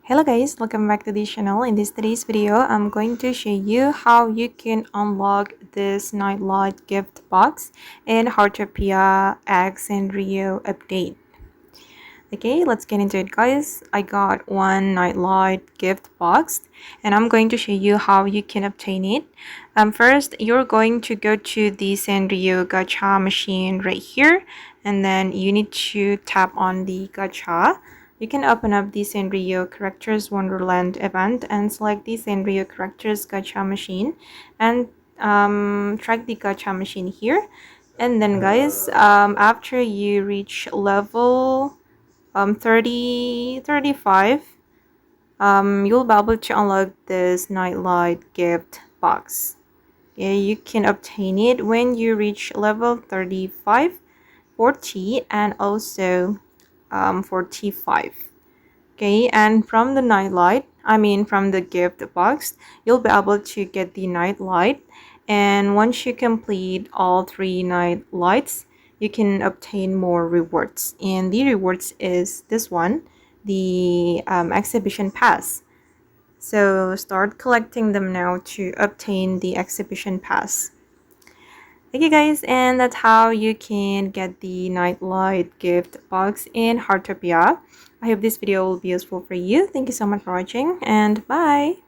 Hello guys, welcome back to this channel. In today's video, I'm going to show you how you can unlock this Nightlight Gift Box in Heartopia X Sanrio update. Okay, let's get into it guys. I got one Nightlight Gift Box and I'm going to show you how you can obtain it. First, you're going to go to the Sanrio Gacha machine right here, and then you need to tap on the Gacha. You can open up the Sanrio Characters Wonderland event and select the Sanrio Characters Gacha machine and track the Gacha machine here. And then guys, after you reach level 35, you'll be able to unlock this Nightlight Gift Box. Yeah, you can obtain it when you reach level 35, 40, and also 45. Okay, and from the from the gift box, you'll be able to get the Nightlight. And once you complete all 3 Nightlights, you can obtain more rewards. And the rewards is this one, the exhibition pass. So start collecting them now to obtain the exhibition pass. Okay guys, and that's how you can get the Nightlight gift box in Heartopia. I hope this video will be useful for you. Thank you so much for watching and bye!